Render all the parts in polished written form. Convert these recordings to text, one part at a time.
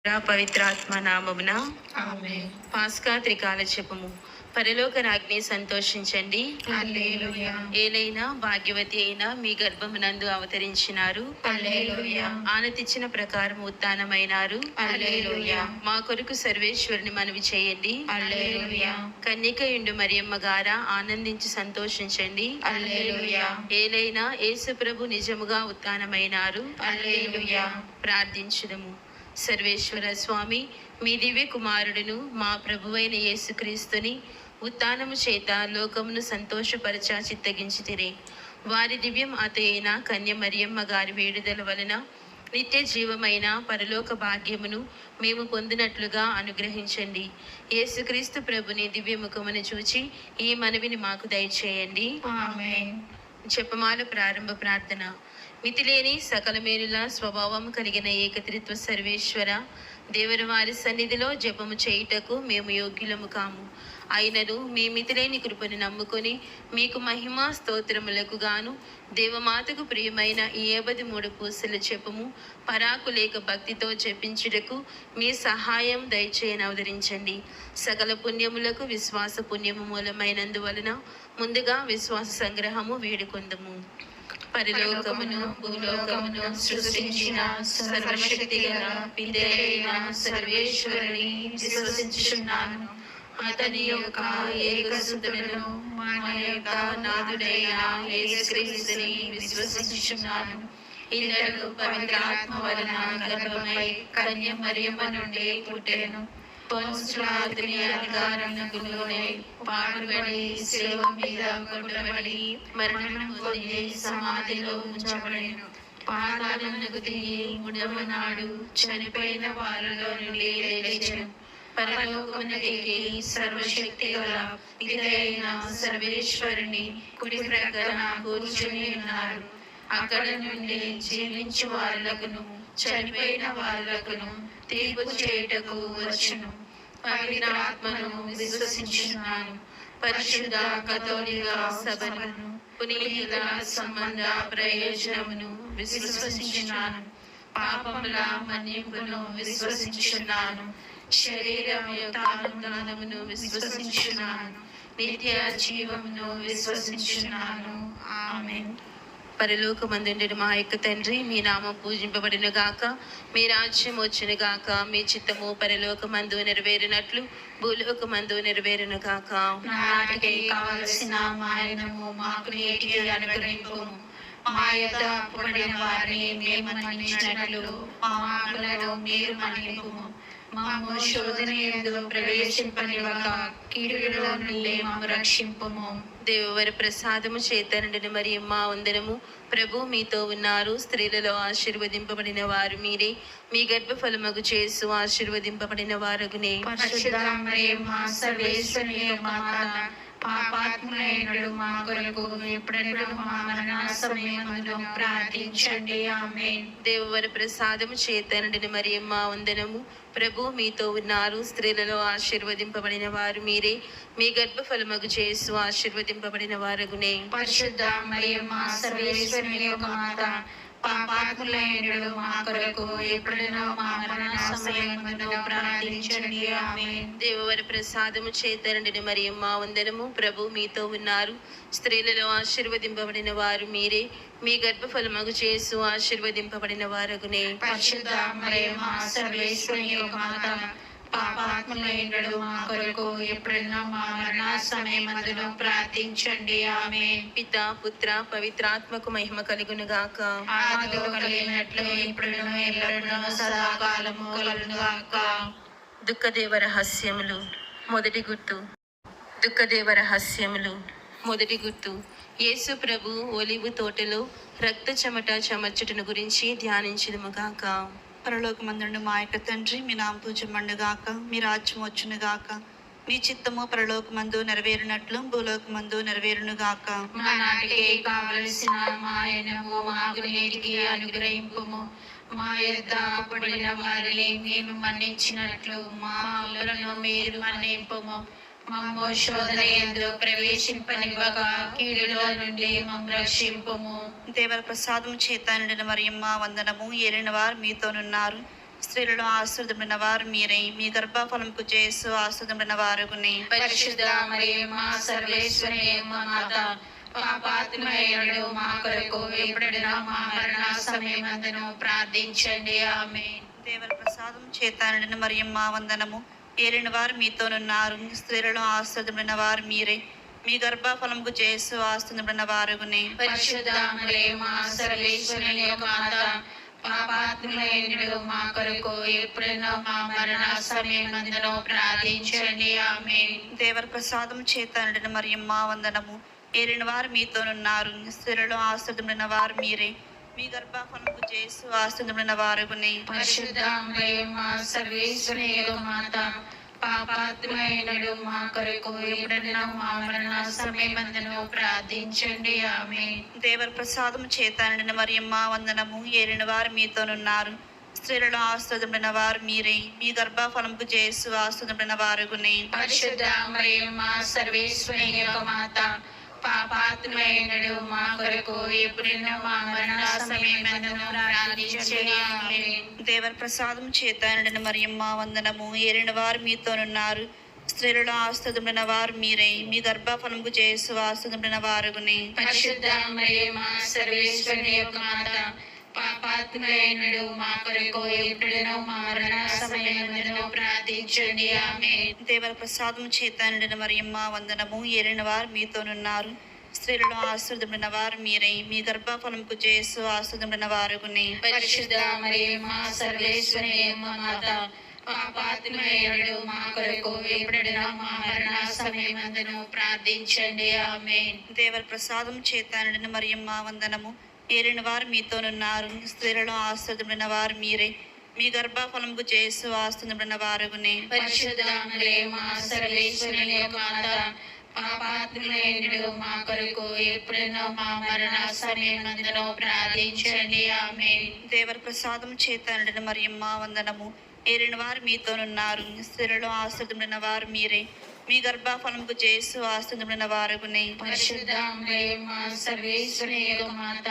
పవిత్రాత్మ నామమున ఆమేన్. పాస్కా త్రికాల జపము. పరలోక రాజ్ఞి సంతోషించండి, హల్లెలూయా. ఏలైనా భాగ్యవతి అయిన మీ గర్భమునందు అవతరించినారు, హల్లెలూయా. ఆనతిచ్చిన ప్రకారం ఉత్థానమైనారు, హల్లెలూయా. మా కొరకు సర్వేశ్వరుని మనవి చేయండి, హల్లెలూయా. కన్యకయుండు మరియమ్మ గారా ఆనందించి సంతోషించండి, హల్లెలూయా. ఏలైనా యేసు ప్రభు నిజముగా ఉత్థానమైనారు. హల్లెలూయా. ప్రార్థించుదము. సర్వేశ్వర స్వామి, మీ దివ్య కుమారుడును మా ప్రభువైన యేసుక్రీస్తుని ఉత్థానము చేత లోకమును సంతోషపరచా చిత్తగించితిరి. వారి దివ్యం అతయైన కన్య మరియమ్మ గారి వేడుదల వలన నిత్య జీవమైన పరలోక భాగ్యమును మేము పొందినట్లుగా అనుగ్రహించండి. యేసుక్రీస్తు ప్రభుని దివ్యముఖమును చూచి ఈ మనవిని మాకు దయచేయండి. ఆమేన్. జపమాల ప్రారంభ ప్రార్థన. మితిలేని సకల మేలుల స్వభావం కలిగిన ఏకత్రిత్వ సర్వేశ్వర, దేవుని వారి సన్నిధిలో జపము చేయుటకు మేము యోగ్యులము కాము. అయినను మీ మితిలేని కృపను నమ్ముకొని మీకు మహిమా స్తోత్రములకు గాను దేవమాతకు ప్రియమైన ఈ 53 పూసల జపము పరాకు లేక భక్తితో జపించుటకు మీ సహాయం దయచేయని అవతరించండి. సకల పుణ్యములకు విశ్వాస పుణ్యము మూలమైనందువలన ముందుగా విశ్వాస సంగ్రహము వేడుకొందుము. పరలోకమును భూలోకమును సృష్టించిన సర్వశక్తి గల పితైన సర్వేశ్వరుని విశ్వసించుచున్నాను. అతని యొక్క ఏకసుతుడను మన యొక్క నాథుడైన యేసుక్రీస్తుని విశ్వసించుచున్నాను. ఇతడు పవిత్రాత్మ వలన గర్భమై కన్య మరియమ్మ నుండి పుట్టెను. పొన్సులాతుని అధికారమునకు లోనై పాడుబడి శిలువ మీద కొట్టబడి మరణము పొంది సమాధిలో ఉంచబడెను. పాతాళమునకు దిగి మూడవ నాడు చనిపోయిన వారిలో నుండి లేచెను. పరలోకమునకెక్కి సర్వశక్తి గల పితైన సర్వేశ్వరుని కుడి ప్రక్కన కూర్చుని ఉన్నారు. అక్కడ నుండి జీవించు వారులకును చనిపోయిన వారులకును తీర్పు చేయుటకు వచ్చును. పవిత్రాత్మను విశ్వసించున్నాను. పరిశుద్ధ కథోలిక సభను పునీతుల సంబంధ ప్రయోజనమును విశ్వసించున్నాను. పాపముల మన్నింపును విశ్వసించున్నాను. శరీరం యొక్క అనుదానమును విశ్వసించున్నాను. నిత్య జీవమును విశ్వసించున్నాను. ఆమేన్. పరలోకమందుండును మా యొక్క తండ్రి, మీ నామం పూజింపబడిన గాక, మీ రాజ్యం వచ్చును గాక, మీ చిత్తము పరలోకమందు నెరవేరినట్లు భూలోకమందు నెరవేరును గాక. నాటికి కావలసిన మాయనము మాకు నేటికి అనుగ్రహింపుము. మా యొద్ద అప్పుబడిన వారిని మేము మన్నించినట్లు మా అప్పులను మీరు మన్నింపుము. మమ్ము శోధన యందు ప్రవేశింపనివ్వక కీడులో నుండి మమ్ము రక్షింపుము. దేవవర ప్రసాదము చేతనుడిని మరియమ్మ వందనము. ప్రభు మీతో ఉన్నారు. స్త్రీలలో ఆశీర్వదింపబడిన వారు మీరే. మీ గర్భఫలమగు చేసు ఆశీర్వదింపబడిన వారగునే. పరిశుద్ధ మరియమ్మ సర్వేశ్వరుని యొక్క మాత, పాపాత్ములైనడు మా కొరకు ఎప్పుడైనా మా మరణ సమయమందు ప్రార్థించండి. ఆమేన్. దేవవర ప్రసాదము చేతనుడిని మరియమ్మ వందనము. ప్రభు మీతో ఉన్నారు. స్త్రీలలో ఆశీర్వదింపబడిన వారు మీరే. మీ గర్భఫలమగు చేసు ఆశీర్వదింపబడిన వారగునే. పరిశుద్ధ మరియమ్మ సర్వేశ్వరుని యొక్క మాత, పాపాత్ములైనడు మా కొరకు ఎప్పుడైనా మా మరణ సమయమందు ప్రార్థించండి. ఆమేన్. దేవవర ప్రసాదము చేతనుడిని మరియమ్మ వందనము. ప్రభు మీతో ఉన్నారు. స్త్రీలలో ఆశీర్వదింపబడిన వారు మీరే. మీ గర్భఫలమగు చేసు ఆశీర్వదింపబడిన వారగునే. పరిశుద్ధ మరియమ్మ సర్వేశ్వరుని యొక్క మాత, పాపాత్ములైనడు మా కొరకు ఎప్పుడైనా మా మరణ సమయమందు ప్రార్థించండి. ఆమేన్. పిత పుత్ర పవిత్రాత్మకు మహిమ కలుగును గాక. ఆదిలో కలిగినట్లు ఇప్పుడును ఎల్లప్పుడూ సదాకాలము కలుగును గాక. దుఃఖదేవ రహస్యములు. మొదటి గుర్తు. దుఃఖదేవ రహస్యములు. మొదటి గుర్తు. యేసు ప్రభు ఒలివు తోటలో రక్త చెమట చెమర్చుటను గురించి ధ్యానించుదుము గాక. పరలోకమందుండు మా యొక్క తండ్రి, మీ నామం పూజమండుగాక, మీ రాజ్యం వచ్చునుగాక, మీ చిత్తము పరలోకమందు నెరవేరినట్లు భూలోకమందు నెరవేరునుగాక. మా నాటికి కావలసిన మాయనము మాకు నేటికి అనుగ్రహింపుము. మా యొద్ద అప్పుబడిన వారిని మేము మన్నించినట్లు మా అప్పులను మీరు మన్నింపుము. మమ్ము శోధన యందు ప్రవేశింపనివ్వక కీడులో నుండి మమ్ము రక్షింపుము. దేవర ప్రసాదము చేత నిండిన మరియమ్మ వందనము. ఏలిన వారు మీతోనున్నారు. స్త్రీలలో ఆశీర్వదింపబడిన వారు మీరే, మీ గర్భఫలముకు యేసు ఆశీర్వదింపబడిన వారుగునే. పరిశుద్ధ మరియమ్మ సర్వేశ్వరి మాత, పాపాత్మయుడు మా కొరకు ఎప్పుడైనా మా మరణ సమయమందును ప్రార్థించండి. ఆమేన్. దేవర ప్రసాదం చేత నిండిన మరియమ్మ వందనము. ఏలిన వారు మీతోనున్నారు, స్త్రీలలో ఆశీర్వదింపబడిన వారు మీరే, మీ గర్భఫలముకు యేసు ఆశీర్వదింపబడిన వారుగునే. పరిశుద్ధ మరియమ్మ సర్వేశ్వరి మాత, పాపాత్మయుడు మా కొరకు ఎప్పుడైనా మా మరణ సమయమందును ప్రార్థించండి. ఆమేన్. దేవర ప్రసాదం చేత నిండిన మరియమ్మ వందనము. ఏలిన వారు మీతోనున్నారు, స్త్రీలలో ఆశీర్వదింపబడిన వారు మీరే, మీ గర్భఫలముకు యేసు ఆశీర్వదింపబడిన వారుగునే. పరిశుద్ధ మరియమ్మ సర్వేశ్వరి మాత, పాపాత్మయుడు మా కొరకు ఎప్పుడైనా మా మరణ సమయమందును ప్రార్థించండి. ఆమేన్. దేవర ప్రసాదం చేత నిండిన మరియమ్మ వందనము. ఏలిన వారు మీతోనున్నారు, స్త్రీలలో ఆశీర్వదింపబడిన వారు మీరే, మీ గర్భఫలముకు యేసు ఆశీర్వదింపబడిన వారుగునే. పరిశుద్ధ మరియమ్మ సర్వేశ్వరి మాత, పాపాత్మయుడు మా కొరకు ఎప్పుడైనా మా మరణ సమయమందును ప్రార్థించండి. ఆమేన్. దేవర ప్రసాదం చేత నిండిన మరియమ్మ వందనము. ఏలిన వారు మీతోనున్నారు, స్త్రీలలో ఆశీర్వదింపబడిన వారు మీరే, మీ గర్భఫలముకు యేసు ఆశీర్వదింపబడిన వారుగునే. పరిశుద్ధ మరియమ్మ సర్వేశ్వరి మాత, పాపాత్మయుడు మా కొరకు ఎప్పుడైనా మా మరణ సమయమందును ప్రార్థించండి. ఆమేన్. దేవర ప్రసాదం చేత నిండిన మరియమ్మ వందనము. ఏలిన వారు మీతోనున్నారు, స్త్రీలలో ఆశీర్వదింపబడిన వారు మీరే, మీ గర్భఫలముకు యేసు ఆశీర్వదింపబడిన వారుగునే. పరిశుద్ధ మరియమ్మ సర్వేశ్వరి మాత, పాపాత్మయుడు మా కొరకు ఎప్పుడైనా మా మరణ సమయమందును ప్రార్థించండి. ఆమేన్. దేవర ప్రసాదం చేత నిండిన మరియమ్మ వందనము. ఏలిన వారు మీతోనున్నారు, స్త్రీలలో ఆశీర్వదింపబడిన వారు మీరే, మీ గర్భఫలముకు యేసు ఆశీర్వదింపబడిన వారుగునే. పరిశుద్ధ మరియమ్మ సర్వేశ్వరి మాత, పాపాత్మయుడు మా కొరకు ఎప్పుడైనా మా మరణ సమయమందును ప్రార్థించండి. ఆమేన్. దేవర ప్రసాదం చేత నిండిన మరియమ్మ వందనము. ఏలిన వారు మీతోనున్నారు, స్త్రీలలో ఆశీర్వదింపబడిన వారు మీరే, మీ గర్భఫలముకు యేసు ఆశీర్వదింపబడిన వారుగునే. పరిశుద్ధ మరియమ్మ సర్వేశ్వరి మాత,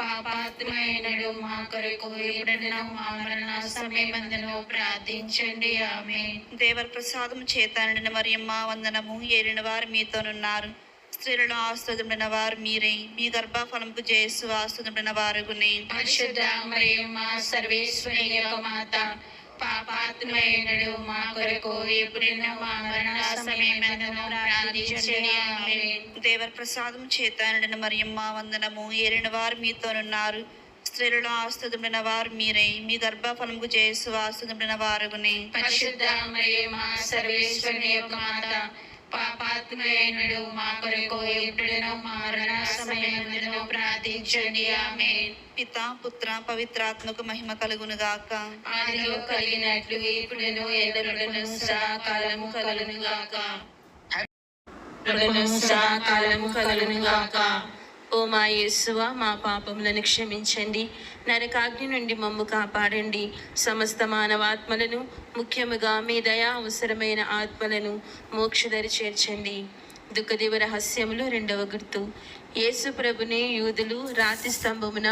పాపాత్మయుడు మా కొరకు ఎప్పుడైనా మా మరణ సమయమందును ప్రార్థించండి. ఆమేన్. దేవర ప్రసాదం చేత నిండిన మరియమ్మ వందనము. ఏలిన వారు మీతోనున్నారు, స్త్రీలలో ఆశీర్వదింపబడిన వారు మీరే, మీ గర్భఫలముకు యేసు ఆశీర్వదింపబడిన వారుగునే. పరిశుద్ధ మరియమ్మ సర్వేశ్వరి మాత, పాపాత్మయుడు మా కొరకు ఎప్పుడైనా మా మరణ సమయమందును ప్రార్థించండి. ఆమేన్. దేవర ప్రసాదం చేత నిండిన మరియమ్మ వందనము. ఏలిన వారు మీతోనున్నారు, స్త్రీలలో ఆశీర్వదింపబడిన వారు మీరే, మీ గర్భఫలముకు యేసు ఆశీర్వదింపబడిన వారుగునే. పరిశుద్ధ మరియమ్మ సర్వేశ్వరి మాత, పాపాత్మయుడు మా కొరకు ఎప్పుడైనా మా మరణ సమయమందును ప్రార్థించండి. ఆమేన్. పిత పుత్ర పవిత్రాత్మకు మహిమ కలుగును గాక. ఆదిలో కలిగినట్లు ఇప్పుడును ఎదురును సదాకాలము కలుగును గాక. సదాకాలము కలుగును గాక. ఓ మా యేసువా, మా పాపములను క్షమించండి, నరకాగ్ని నుండి మమ్ము కాపాడండి, సమస్త మానవాత్మలను, ముఖ్యముగా మీ దయా అవసరమైన ఆత్మలను మోక్షదరి చేర్చండి. దుఃఖదివ రహస్యములు రెండవ గుర్తు. యేసు ప్రభుని యూదులు రాతి స్తంభమున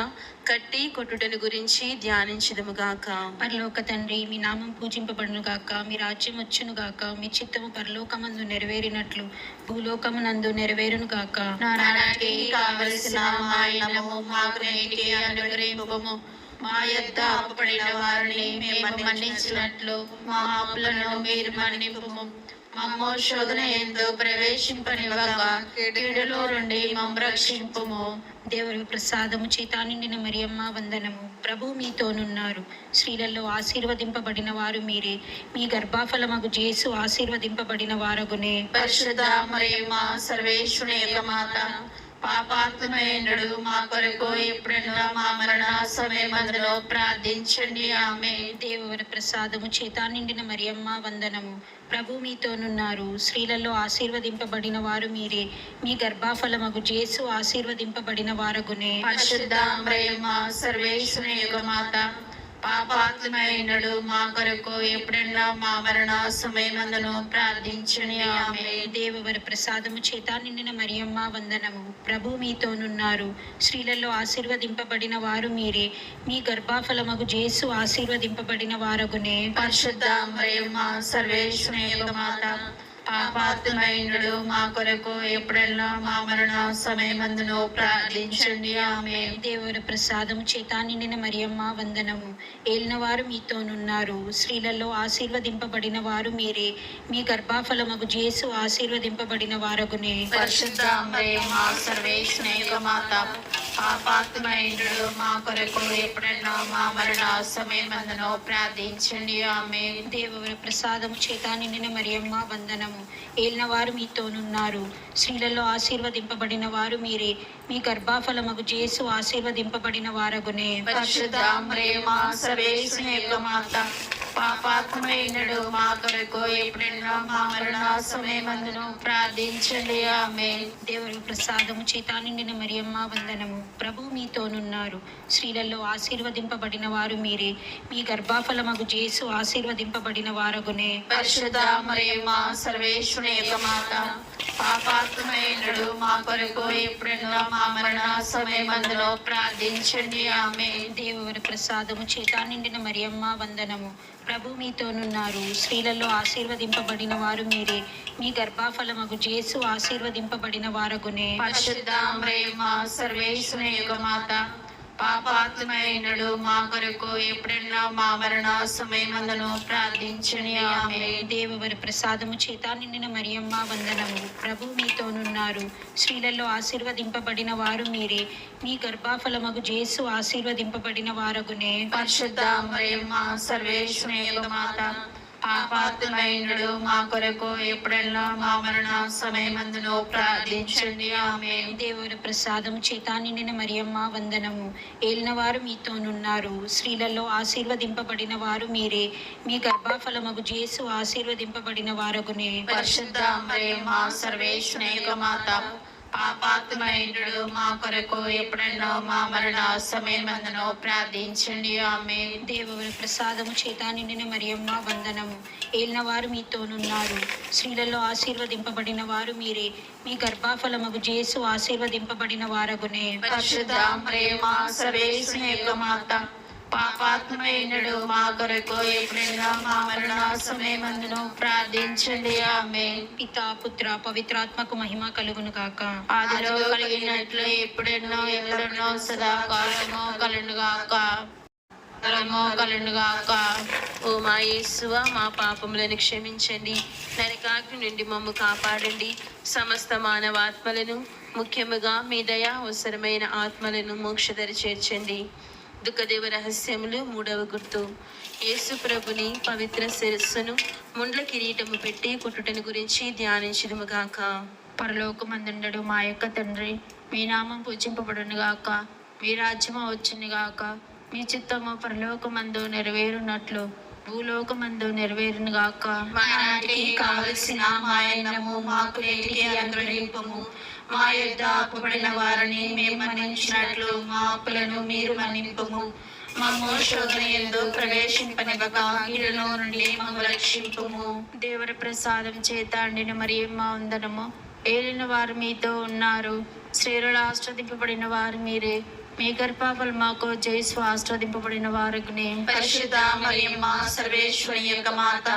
కట్టి కొట్టుటను గురించి ధ్యానించదముగాక. పరలోక తండ్రి, మీ నామం పూజింపబడును గాక, మీ రాజ్యం వచ్చును గాక, మీ చిత్తము పరలోకమందు నెరవేరినట్లు భూలోకమునందు నెరవేరును గాక. నానాటికి కావలసిన మా అన్నము మాకు నేటికి అనుగ్రహింపుము. మా యొద్ద అప్పుపడిన వారిని మేము మన్నించినట్లు మా అప్పులను మీరు మన్నింపుము. మమ్ము శోధన ఎందు ప్రవేశింపనివ్వక కీడులో నుండి మమ్ము రక్షింపుము. దేవుని ప్రసాదము చేత నిండిన మరియమ్మ వందనము. ప్రభు మీతోనున్నారు, స్త్రీలలో ఆశీర్వదింపబడిన వారు మీరే, మీ గర్భఫలమగు యేసు ఆశీర్వదింపబడిన వారగునే. పరిశుద్ధ మరియమ్మ సర్వేశ్వరుని యొక్క మాత, పాపాత్మయుడు మా కొరకు ఎప్పుడైనా మా మరణ సమయమందులో ప్రార్థించండి. ఆమేన్. దేవుని ప్రసాదము చేత నిండిన మరియమ్మ వందనము. ప్రభు మీతోనున్నారు, స్త్రీలలో ఆశీర్వదింపబడిన వారు మీరే, మీ గర్భఫలమగు యేసు ఆశీర్వదింపబడిన వారగునే. పరిశుద్ధ మరియమ్మ సర్వేశ్వరుని యొక్క మాత, పాపాత్మైనడు మా కొరకు ఎప్పుడన్నా మా మరణ సమయమందును ప్రార్థించండి ఆమేన్. దేవవర ప్రసాదము చేత నిండిన మరియమ్మ వందనము. ప్రభు మీతోనున్నారు. స్త్రీలలో ఆశీర్వదింపబడిన వారు మీరే. మీ గర్భఫలమగు జేసు ఆశీర్వదింపబడిన వారగునే. పరిశుద్ధ మరియమ్మ సర్వేశ్వరుని యొక్క మాత, పాపాత్మైనడు మా కొరకు ఎప్పుడన్నా మా మరణ సమయమందును ప్రార్థించండి ఆమేన్. దేవర ప్రసాదము చేత నిండిన మరియమ్మ వందనము. ఏలినవారు మీతోనున్నారు. స్త్రీలలో ఆశీర్వదింపబడిన వారు మీరే. మీ గర్భఫలమగు జేసు ఆశీర్వదింపబడిన వారగునే. పరిశుద్ధ మరియమ్మ సర్వేశ్వరుని యొక్క మాత, పాపాత్మైనడు మా కొరకు ఎప్పుడన్నా మా మరణ సమయమందును ప్రార్థించండి ఆమేన్. దేవర ప్రసాదము చేత నిండిన మరియమ్మ వందనము. ఏలినవారు మీతోనున్నారు. స్త్రీలలో ఆశీర్వదింపబడిన వారు మీరే. మీ గర్భఫలమగు జేసు ఆశీర్వదింపబడిన వారగునే. పరిశుద్ధ మరియమ్మ సర్వేశ్వరుని యొక్క మాత, పాపాత్మైనడు మా కొరకు ఎప్పుడన్నా మా మరణ సమయమందును ప్రార్థించండి ఆమేన్. దేవుని ప్రసాదము చేత నిండిన మరియమ్మ వందనము. ప్రభు మీతోనున్నారు. స్త్రీలలో ఆశీర్వదింపబడిన వారు మీరే. మీ గర్భఫలమగు జేసు ఆశీర్వదింపబడిన వారగునే. పరిశుద్ధ మరియమ్మ సర్వేశ్వరుని యొక్క మాత, పాపాత్మైనడు మా కొరకు ఎప్పుడన్నా మా మరణ సమయమందును ప్రార్థించండి ఆమేన్. దేవుని ప్రసాదము చేత నిండిన మరియమ్మ వందనము. ప్రభు మీతోనున్నారు. స్త్రీలలో ఆశీర్వదింపబడిన వారు మీరే. మీ గర్భఫలమగు జేసు ఆశీర్వదింపబడిన వారగునే. పరిశుద్ధ మరియమ్మ సర్వేశ్వరుని యొక్క మాత, పాపాత్మైనడు మా కొరకు ఎప్పుడన్నా మా మరణ సమయమందును ప్రార్థించండి ఆమేన్. దేవవర ప్రసాదము చేత నిండిన మరియమ్మ వందనము. ప్రభు మీతోనున్నారు. స్త్రీలలో ఆశీర్వదింపబడిన వారు మీరే. మీ గర్భఫలమగు జేసు ఆశీర్వదింపబడిన వారగునే. పరిశుద్ధ మరియమ్మ సర్వేశ్వరుని యొక్క మాత, పాపాత్మైనడు మా కొరకు ఎప్పుడన్నా మా మరణ సమయమందును ప్రార్థించండి ఆమేన్. దేవుని ప్రసాదము చేత నిండిన మరియమ్మ వందనము. ఏలినవారు మీతోనున్నారు. స్త్రీలలో ఆశీర్వదింపబడిన వారు మీరే. మీ గర్భఫలమగు జేసు ఆశీర్వదింపబడిన వారగునే. పరిశుద్ధ మరియమ్మ సర్వేశ్వరుని యొక్క మాత, పాపాత్మైనడు మా కొరకు ఎప్పుడన్నా మా మరణ సమయమందును ప్రార్థించండి ఆమేన్. దేవుని ప్రసాదము చేత నిండిన మరియమ్మ వందనము. ఏలినవారు మీతోనున్నారు. స్త్రీలలో ఆశీర్వదింపబడిన వారు మీరే. మీ గర్భఫలమగు జేసు ఆశీర్వదింపబడిన వారగునే. పరిశుద్ధ మరియమ్మ సర్వేశ్వరుని యొక్క మాత, పాపాత్మైనడు మా కొరకు ఎప్పుడైనా మా మరణ సమయమందును ప్రార్థించండి ఆమేన్. పితా పుత్ర పవిత్రాత్మకు మహిమ కలుగును గాక. ఆదిలో కలిగినట్లు ఎప్పుడెన్నో ఎక్కడెన్నో సదాకాలము కలుగునుగాక. కలుగునుగాక. ఓ మా యేసువా, మా పాపములను క్షమించండి, నరకాగ్ని నుండి మమ్ము కాపాడండి, సమస్త మానవాత్మలను ముఖ్యముగా మీ దయా అవసరమైన ఆత్మలను మోక్షదరి చేర్చండి. దుఃఖదేవ రహస్యములు మూడవ గుర్తు. యేసు ప్రభుని పవిత్ర శిరస్సును ముండ్ల కిరీటము పెట్టి కుట్టుటను గురించి ధ్యానించుదుముగాక. పరలోకమందుండడు మా యొక్క తండ్రి, మీ నామం పూజింపబడును గాక, మీ రాజ్యము వచ్చును గాక, మీ చిత్తము పరలోకమందు నెరవేరునట్లు భూలోకమందు నెరవేరును గాక. మా నాటికి కావలసిన మా అన్నము మాకు నేటికి అనుగ్రహింపుము. మా యొద్ద అప్పుబడిన వారిని మేము మన్నించినట్లు మా అప్పులను మీరు మన్నింపుము. మమ్ము శోధన యందు ప్రవేశింపనివ్వక కీడులో నుండి మమ్ము రక్షింపుము. దేవర ప్రసాదం చేత అండిన మరియమ్మ వందనము. ఏలిన వారు మీతో ఉన్నారు. స్త్రీలలో ఆశ్రదింపబడిన వారు మీరే. మీ గర్భఫల మాకు జేసు ఆశ్రదింపబడిన వారునే. పరిశుద్ధ మరియమ్మ సర్వేశ్వరి యొక్క మాత,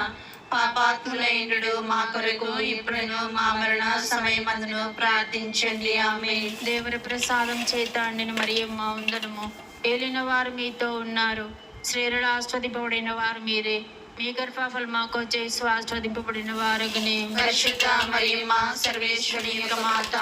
పాపాత్ములైనడు మా కొరకు ఇప్పుడును మా మరణ సమయమందును ప్రార్థించండి ఆమేన్. దేవర ప్రసాదం చేత అండిన మరియమ్మ వందనము. ఏలిన వారు మీతో ఉన్నారు. స్త్రీలలో ఆశ్రదింపబడిన వారు మీరే. మీ గర్భఫల మాకు జేసు ఆశ్రదింపబడిన వారునే. పరిశుద్ధ మరియమ్మ సర్వేశ్వరి యొక్క మాత,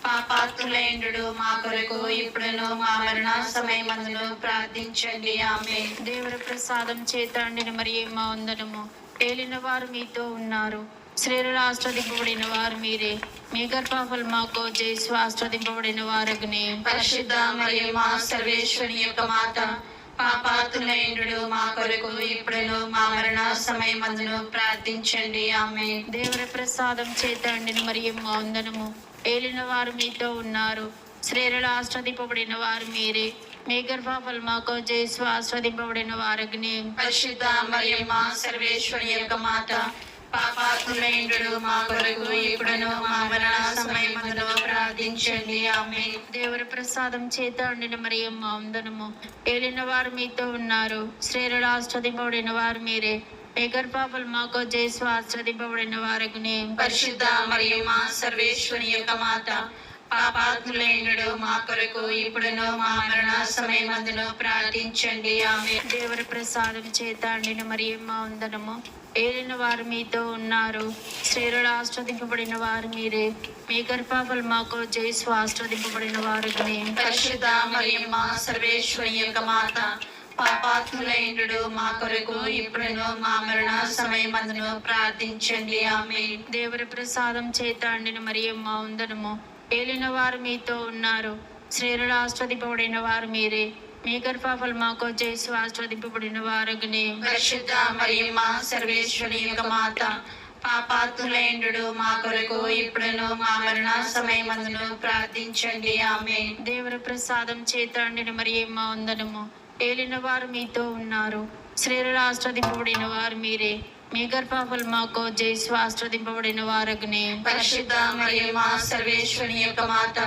పాపాత్ములైనడు మా కొరకు ఇప్పుడును మా మరణ సమయమందును ప్రార్థించండి ఆమేన్. దేవర ప్రసాదం చేత అండిన మరియమ్మ వందనము. ఏలిన వారు మీతో ఉన్నారు. స్త్రీలలో ఆశ్రదింపబడిన వారు మీరే. మీ గర్భఫల మాకు జేసు ఆశ్రదింపబడిన వారునే. పరిశుద్ధ మరియమ్మ సర్వేశ్వరి యొక్క మాత, పాపాత్ములైనడు మా కొరకు ఇప్పుడును మా మరణ సమయమందును ప్రార్థించండి ఆమేన్. దేవర ప్రసాదం చేత అండిన మరియమ్మ వందనము. ఏలిన వారు మీతో ఉన్నారు. స్త్రీలలో ఆశ్రదింపబడిన వారు మీరే. మీ గర్భఫలముకు జేసు ఆస్వాదింపబడిన వారగునే. పరిశుద్ధ మరియమ్మ సర్వేశ్వరి యొక్క మాత, పాపాత్ములైనడు మా కొరకు ఇప్పుడును మా మరణ సమయమందులో ప్రార్థించండి. ఆమేన్. దేవుని ప్రసాదం చేత ఉండిన మరియమ్మ వందనము. ఏలిన వారు మీతో ఉన్నారు, స్త్రీలలో ఆస్వాదింపబడిన వారు మీరే. మీ గర్భఫలముకు జేసు ఆస్వాదింపబడిన వారగునే. పరిశుద్ధ మరియమ్మ సర్వేశ్వరి యొక్క మాత, పాపాత్ములైనడు మా కొరకు ఇప్పుడును మా మరణ సమయమందులో ప్రార్థించండి. ఆమేన్. దేవుని ప్రసాదం చేత ఉండిన మరియమ్మ వందనము. ఏలిన వారు మీతో ఉన్నారు, స్త్రీలలో ఆస్వాదింపబడిన వారు మీరే. మీ గర్భఫలముకు జేసు ఆస్వాదింపబడిన వారగునే. పరిశుద్ధ మరియమ్మ సర్వేశ్వరి యొక్క మాత, పాపాత్ములైనడు మా కొరకు ఇప్పుడును మా మరణ సమయమందులో ప్రార్థించండి. ఆమేన్. దేవుని ప్రసాదం చేత ఉండిన మరియమ్మ వందనము. ఏలిన వారు మీతో ఉన్నారు, స్త్రీలలో ఆస్వాదింపబడిన వారు మీరే. మీ గర్భఫలముకు జేసు ఆస్వాదింపబడిన వారగునే. పరిశుద్ధ మరియమ్మ సర్వేశ్వరి యొక్క మాత, పాపాత్ములైనడు మా కొరకు ఇప్పుడును మా మరణ సమయమందులో ప్రార్థించండి. ఆమేన్. దేవుని ప్రసాదం చేత ఉండిన మరియమ్మ వందనము. ఏలిన వారు మీతో ఉన్నారు, స్త్రీలలో ఆస్వాదింపబడిన వారు మీరే. మీ గర్భఫలముకు జేసు ఆస్వాదింపబడిన వారగునే. పరిశుద్ధ మరియమ్మ సర్వేశ్వరి యొక్క మాత,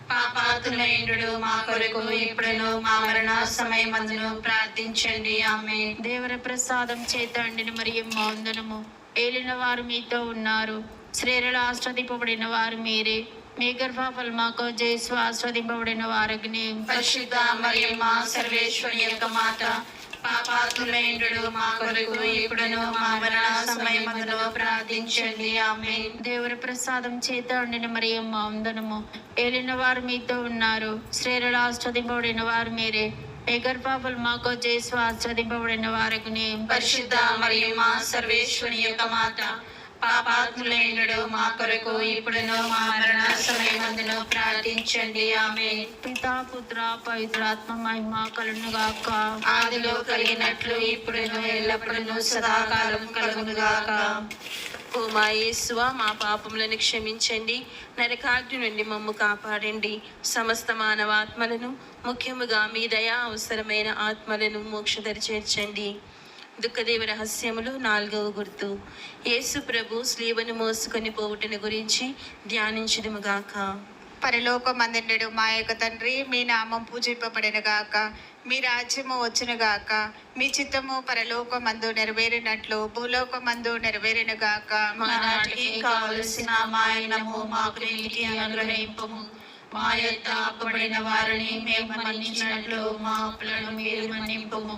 పాపాత్ములైనడు మా కొరకు ఇప్పుడును మా మరణ సమయమందులో ప్రార్థించండి. ఆమేన్. దేవుని ప్రసాదం చేత ఉండిన మరియమ్మ వందనము. ఏలిన వారు మీతో ఉన్నారు, స్త్రీలలో ఆస్వాదింపబడిన వారు మీరే. మీ గర్భఫలముకు జేసు ఆస్వాదింపబడిన వారగునే. పరిశుద్ధ మరియమ్మ సర్వేశ్వరి యొక్క మాత, పాపాత్ములైనడు మా కొరకు ఇప్పుడును మా మరణ సమయమందులో ప్రార్థించండి. ఆమేన్. దేవుని ప్రసాదం చేత ఉండిన మరియమ్మ వందనము. ఏలిన వారు మీతో ఉన్నారు, స్త్రీలలో ఆస్వాదింపబడిన వారు మీరే. మీ గర్భఫలముకు జేసు ఆస్వాదింపబడిన వారగునే. పరిశుద్ధ మరియమ్మ సర్వేశ్వరి యొక్క మాత, పాపాత్ములైనడు మా కొరకు ఇప్పుడును మా మరణ సమయమందులో ప్రార్థించండి. ఆమేన్. పితా పుత్ర పవిత్రాత్మ మహిమ కలుగును గాక. ఆదిలో కలిగినట్లు ఇప్పుడును ఎల్లప్పుడూ సదాకాలం కలుగును గాక. ఓ మా యేసువా, మా పాపములను క్షమించండి, నరకాగ్ని నుండి మమ్ము కాపాడండి. సమస్త మానవాత్మలను, ముఖ్యముగా మీ దయా అవసరమైన ఆత్మలను మోక్షదరి చేర్చండి. దుఃఖదేవ రహస్యములు 4వ గుర్తు. యేసు ప్రభు స్లీవను మోసుకొని పోవుటను గురించి ధ్యానించుదుముగాక. పరలోకమందుండు మా యొక్క తండ్రి, మీ నామం పూజింపబడిన గాక. మీ రాజ్యము వచ్చును గాక. మీ చిత్తము పరలోకమందు నెరవేరినట్లు భూలోకమందు నెరవేరిన గాక. మా నాటికి కావలసిన మా అన్నము మాకు నేటికి అనుగ్రహింపుము. మా యొద్ద అప్పుబడిన వారిని మేము మన్నించినట్లు మా అప్పులను మీరు మన్నింపుము.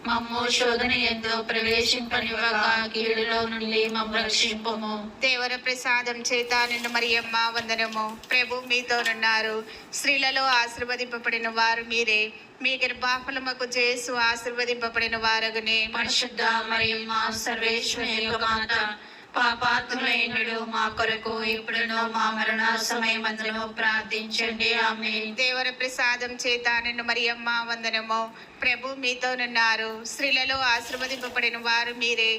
మమ్ము శోధన యందు ప్రవేశింపనివ్వక కీడులో నుండి మమ్ము రక్షింపుము. దేవర ప్రసాదం చేత నిన్ను మరియమ్మ వందనము. ప్రభు మీతోనున్నారు, స్త్రీలలో ఆశీర్వదింపబడిన వారు మీరే. మీ గర్భఫలముకు జేసు ఆశీర్వదింపబడిన వారగునే. పరిశుద్ధ మరియమ్మ సర్వేశ్వరి యొక్క మాత, పాపాత్ములైనడు మా కొరకు ఇప్పుడును మా మరణ సమయమందులో ప్రార్థించండి. ఆమేన్. దేవర ప్రసాదం చేత నిన్ను మరియమ్మ వందనము. ప్రభు మీతోనున్నారు, స్త్రీలలో ఆశీర్వదింపబడిన వారు మీరే.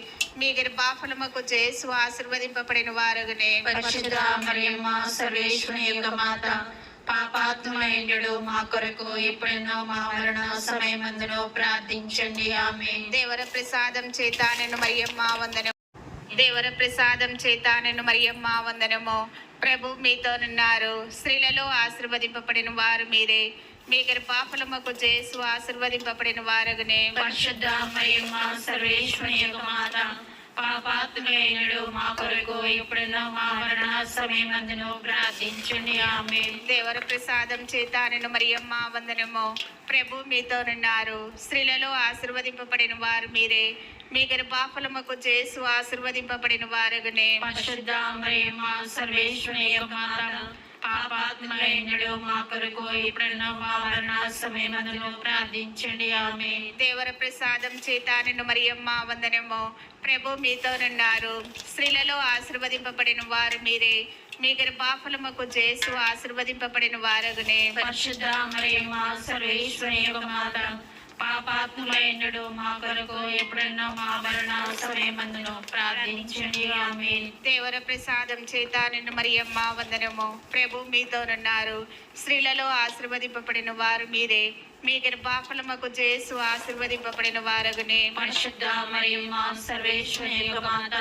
మీ గర్భఫలముకు జేసు ఆశీర్వదింపబడిన వారగునే. పరిశుద్ధ మరియమ్మ సర్వేశ్వరి యొక్క మాత, పాపాత్ములైనడు మా కొరకు ఇప్పుడును మా మరణ సమయమందులో ప్రార్థించండి. ఆమేన్. దేవర ప్రసాదం చేత నిన్ను మరియమ్మ వందనము. దేవర ప్రసాదం చేత నిన్ను మరియమ్మ వందనము. ప్రభు మీతోనున్నారు, స్త్రీలలో ఆశీర్వదింపబడిన వారు మీరే. మీ గర్భఫలముకు జేసు ఆశీర్వదింపబడిన వారగునే. పరిశుద్ధ మరియమ్మ సర్వేశ్వరి యొక్క మాత, పాపాత్ములైనడు మా కొరకు ఇప్పుడును మా మరణ సమయమందులో ప్రార్థించండి. ఆమేన్. దేవర ప్రసాదం చేత నిన్ను మరియమ్మ వందనము. ప్రభు మీతోనున్నారు, స్త్రీలలో ఆశీర్వదింపబడిన వారు మీరే. మీ గర్భఫలముకు జేసు ఆశీర్వదింపబడిన వారగునే. పరిశుద్ధ మరియమ్మ సర్వేశ్వరి యొక్క మాత, పాపాత్ములైనడు మా కొరకు ఇప్పుడును మా మరణ సమయమందులో ప్రార్థించండి. ఆమేన్. దేవర ప్రసాదం చేత నిన్ను మరియమ్మ వందనము. ప్రభు మీతోనున్నారు, స్త్రీలలో ఆశీర్వదింపబడిన వారు మీరే. మీ గర్భఫలముకు జేసు ఆశీర్వదింపబడిన వారగునే. పరిశుద్ధ మరియమ్మ సర్వేశ్వరి యొక్క మాత, పాపాత్ములైనడు మా కొరకు ఎప్పుడైనా మా మరణ సమయమందును ప్రార్థించండి. ఆమేన్. దేవర ప్రసాదం చేత నిన్ను మరియమ్మ వందనము. ప్రభు మీతోనున్నారు. స్త్రీలలో ఆశీర్వదింపబడిన వారు మీరే. మీ గర్భఫలముకు యేసు ఆశీర్వదింపబడిన వారగునే. పరిశుద్ధ మరియమ్మ సర్వేశ్వరి యొక్క మాత,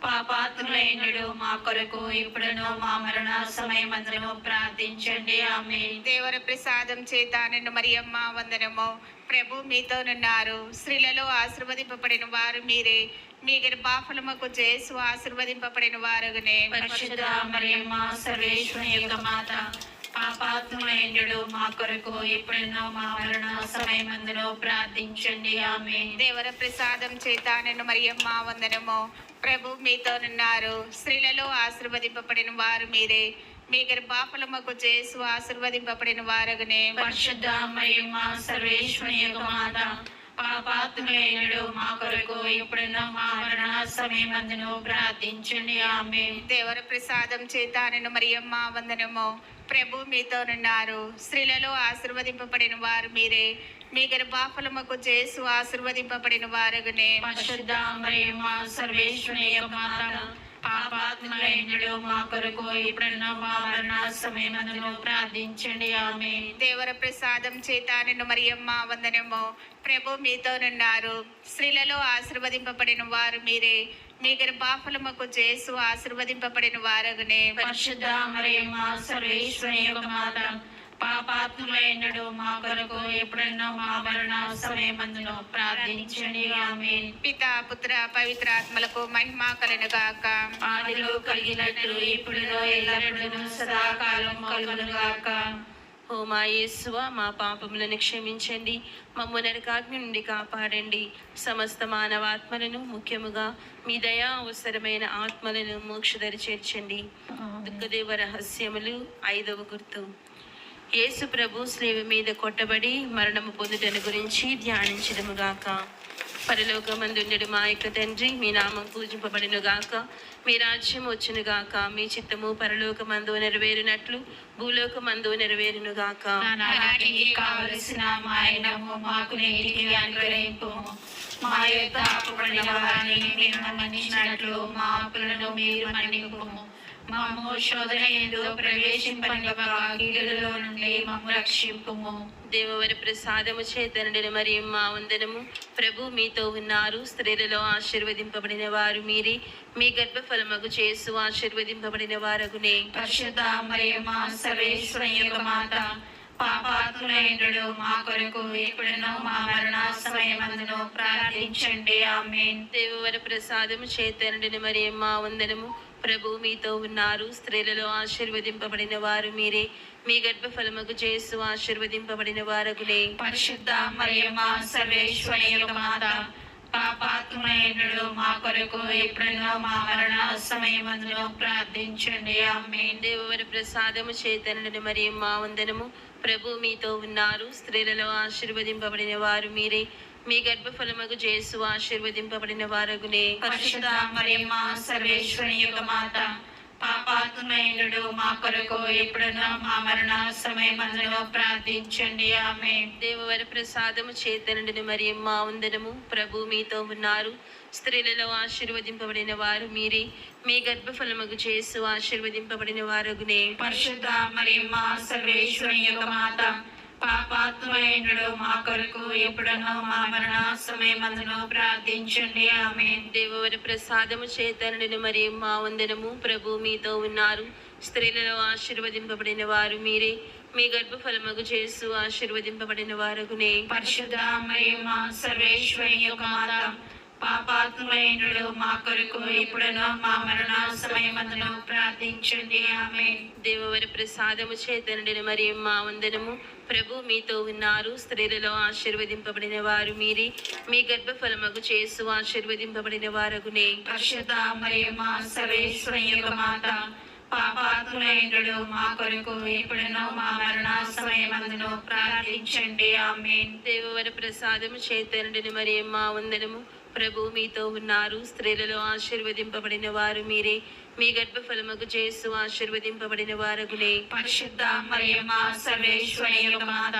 పాపాత్ములైనడు మా కొరకు ఎప్పుడైనా మా మరణ సమయమందును ప్రార్థించండి. ఆమేన్. దేవర ప్రసాదం చేత నిన్ను మరియమ్మ వందనము. ప్రభు మీతోనున్నారు. స్త్రీలలో ఆశీర్వదింపబడిన వారు మీరే. మీ గర్భఫలముకు యేసు ఆశీర్వదింపబడిన వారగునే. పరిశుద్ధ మరియమ్మ సర్వేశ్వరి యొక్క మాత, పాపాత్ములైనడు మా కొరకు ఎప్పుడైనా మా మరణ సమయమందును ప్రార్థించండి. ఆమేన్. దేవర ప్రసాదం చేత నిన్ను మరియమ్మ వందనము. ప్రభు మీతోనున్నారు. స్త్రీలలో ఆశీర్వదింపబడిన వారు మీరే. మీ గర్భఫలముకు యేసు ఆశీర్వదింపబడిన వారగునే. పరిశుద్ధ మరియమ్మ సర్వేశ్వరి యొక్క మాత, పాపాత్ములైనడు మా కొరకు ఎప్పుడైనా మా మరణ సమయమందును ప్రార్థించండి. ఆమేన్. దేవర ప్రసాదం చేత నిన్ను మరియమ్మ వందనము. ప్రభు మీతోనున్నారు. స్త్రీలలో ఆశీర్వదింపబడిన వారు మీరే. మీ గర్భఫలముకు యేసు ఆశీర్వదింపబడిన వారగునే. పరిశుద్ధ మరియమ్మ సర్వేశ్వరి యొక్క మాత, పాపాత్ములైనడు మా కొరకు ఎప్పుడైనా మా మరణ సమయమందును ప్రార్థించండి. ఆమేన్. దేవర ప్రసాదం చేత నిన్ను మరియమ్మ వందనము. ప్రభు మీతోనున్నారు. స్త్రీలలో ఆశీర్వదింపబడిన వారు మీరే. మీ గర్భఫలముకు యేసు ఆశీర్వదింపబడిన వారగునే. పరిశుద్ధ మరియమ్మ సర్వేశ్వరి యొక్క మాత, పాపాత్ములైనడు మా కొరకు ఎప్పుడైనా మా మరణ సమయమందును ప్రార్థించండి. ఆమేన్. పితా పుత్ర పవిత్రాత్మలకు మహిమ కలుగును గాక. ఆదిలో కలిగినట్లు ఇప్పుడు ఎల్లప్పుడూ సదాకాలం కలుగును గాక. ఓ మా యేసువా, మా పాపములను క్షమించండి, మమ్ము నరకాగ్ని నుండి కాపాడండి, సమస్త మానవాత్మలను, ముఖ్యముగా మీ దయా అవసరమైన ఆత్మలను మోక్షదరి చేర్చండి. దుఃఖదేవ రహస్యములు. 5వ గుర్తు. యేసు ప్రభు స్లేవ మీద కొట్టబడి మరణము పొందుటను గురించి ధ్యానించడముగాక. పరలోకమందుండెడు మా యొక్క తండ్రి, మీ నామం పూజింపబడినగాక, మీ రాజ్యం వచ్చునుగాక, మీ చిత్తము పరలోకమందు నెరవేరినట్లు భూలోకమందు నెరవేరునుగాక. నానాటికి కావలసిన మా అన్నము మాకు నేటికి అనుగ్రహింపుము. మా యొక్క అప్పుబడిన వారిని మేము మన్నించినట్లు మా అప్పులను మీరు మన్నింపుము. మమ్ము శోధన యందు ప్రవేశింపనివ్వక కీడులలో నుండి మమ్ము రక్షింపుము. దేవవర ప్రసాదము చేతనుడిన మరియమ్మ వందనము. ప్రభు మీతో ఉన్నారు. స్త్రీలలో ఆశీర్వదింపబడిన వారు మీరే. మీ గర్భఫలమగు యేసు ఆశీర్వదింపబడిన వారగునే. పరిశుద్ధ మరియమ్మ సర్వేశ్వరి యొక్క మాత, పాపాత్ములైనడు మా కొరకు ఎప్పుడైనా మా మరణ సమయమందును ప్రార్థించండి. ఆమేన్. దేవవర ప్రసాదము చేతనుడిన మరియమ్మ వందనము. ప్రభు మీతో ఉన్నారు. స్త్రీలలో ఆశీర్వదింపబడిన వారు మీరే. మీ గర్భఫలమగు యేసు ఆశీర్వదింపబడిన వారగునే. పరిశుద్ధ మరియమ్మ సర్వేశ్వరి యొక్క మాత, పాపాత్ములైనడు మా కొరకు ఎప్పుడైనా మా మరణ సమయమందును ప్రార్థించండి. ఆమేన్. దేవవర ప్రసాదము చేతనుడిన మరియమ్మ వందనము. ప్రభు మీతో ఉన్నారు. స్త్రీలలో ఆశీర్వదింపబడిన వారు మీరే. మీ గర్భఫలమగు యేసు ఆశీర్వదింపబడిన వారగునే. పరిశుద్ధ మరియమ్మ సర్వేశ్వరి యొక్క మాత, పాపాత్ములైనడు మా కొరకు ఎప్పుడైనా మా మరణ సమయమందును ప్రార్థించండి. ఆమేన్. దేవవర ప్రసాదము చేతనుడిన మరియమ్మ వందనము. ప్రభు మీతో ఉన్నారు. స్త్రీలలో ఆశీర్వదింపబడిన వారు మీరే. మీ గర్భఫలమగు యేసు ఆశీర్వదింపబడిన వారగునే. పరిశుద్ధ మరియమ్మ సర్వేశ్వరి యొక్క మాత, పాపాత్ములైనడు మా కొరకు ఎప్పుడైనా మా మరణ సమయమందును ప్రార్థించండి. ఆమేన్. దేవవర ప్రసాదము చేతనుడిన మరియమ్మ వందనము. ప్రభు మీతో ఉన్నారు. స్త్రీలలో ఆశీర్వదింపబడిన వారు మీరే. మీ గర్భఫలమగు యేసు ఆశీర్వదింపబడిన వారగునే. పరిశుద్ధ మరియమ్మ సర్వేశ్వరి యొక్క మాత, పాపాత్ములైనడు మా కొరకు ఎప్పుడైనా మా మరణ సమయమందును ప్రార్థించండి. ఆమేన్. దేవవర ప్రసాదము చేతనుడిన మరియమ్మ వందనము. ప్రభు మీతో ఉన్నారు. స్త్రీలలో ఆశీర్వదింపబడిన వారు మీరే. మీ గర్భఫలమగు యేసు ఆశీర్వదింపబడిన వారగునే. పరిశుద్ధ మరియమ్మ సర్వేశ్వరి యొక్క మాత, పాపాత్ములైనడు మా కొరకు ఎప్పుడైనా మా మరణ సమయమందును ప్రార్థించండి. ఆమేన్. దేవవర ప్రసాదము చేతనుడిన మరియమ్మ వందనము. ప్రభు మీతో ఉన్నారు. స్త్రీలలో ఆశీర్వదింపబడిన వారు మీరే. మీ గర్భఫలమగు యేసు ఆశీర్వదింపబడిన వారగునే. పరిశుద్ధ మరియమ్మ సర్వేశ్వరి యొక్క మాత,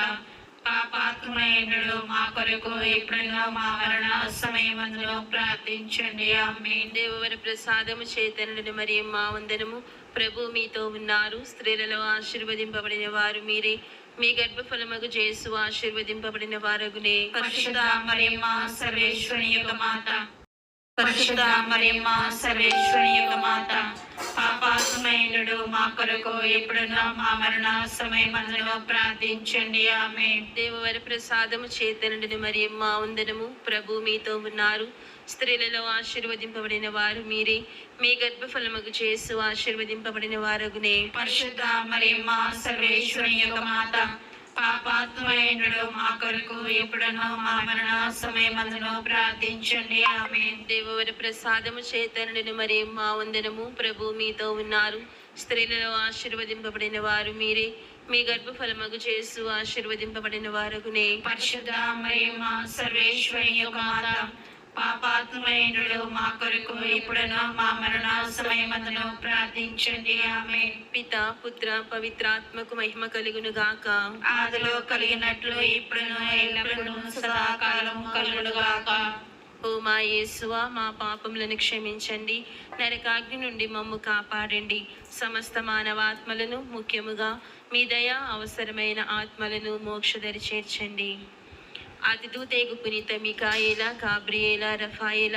పాపాత్ములైనడు మా కొరకు ఎప్పుడునో మా మరణ సమయమందులో ప్రార్థించండి. ఆమేన్. దేవవర ప్రసాదము చేతనుడిని మరియమ్మ వందనము. ప్రభు మీతో ఉన్నారు. స్త్రీలలో ఆశీర్వదింపబడిన వారు మీరే. మీ గర్భఫలమగు జేసు ఆశీర్వదింపబడిన వారగునే. పరిశుద్ధ మరియమ్మ సర్వేశ్వరుని యొక్క మాత, పరిశుద్ధ మరియమ్మ సర్వేశ్వరుని యొక్క మాత, పాపాత్ములైనడు మా కొరకు ఎప్పుడునో మా మరణ సమయమందులో ప్రార్థించండి. ఆమేన్. దేవవర ప్రసాదము చేతనుడిని మరియమ్మ వందనము. ప్రభు మీతో ఉన్నారు. స్త్రీలలో ఆశీర్వదింపబడిన వారు మీరే. మీ గర్భఫలమగు జేసు ఆశీర్వదింపబడిన వారగునే. పరిశుద్ధ మరియమ్మ సర్వేశ్వరుని యొక్క మాత, పాపాత్ములైనడు మా కొరకు ఎప్పుడునో మా మరణ సమయమందులో ప్రార్థించండి. ఆమేన్. దేవవర ప్రసాదము చేతనుడిని మరియమ్మ వందనము. ప్రభు మీతో ఉన్నారు. స్త్రీలలో ఆశీర్వదింపబడిన వారు మీరే. మీ గర్భఫలమగు జేసు ఆశీర్వదింపబడిన వారగునే. పరిశుద్ధ మరియమ్మ సర్వేశ్వరుని యొక్క మాత, పాపాత్ములైనడు మా కొరకు ఎప్పుడునో మా మరణ సమయమందులో ప్రార్థించండి. ఆమేన్. పిత పుత్ర పవిత్రాత్మకు మహిమ కలుగును గాక. ఆదిలో కలిగినట్లు ఇప్పుడును ఎల్లప్పుడూ సదాకాలము కలుగును గాక. ఓ మా యేసువా, మా పాపములను క్షమించండి, నరకాగ్ని నుండి మమ్ము కాపాడండి, సమస్త మానవాత్మలను ముఖ్యముగా మీ దయ అవసరమైన ఆత్మలను మోక్షదరి చేర్చండి. అతిదూతేగు పునీత మికాయేల, గాబ్రియేల, రఫాయేల,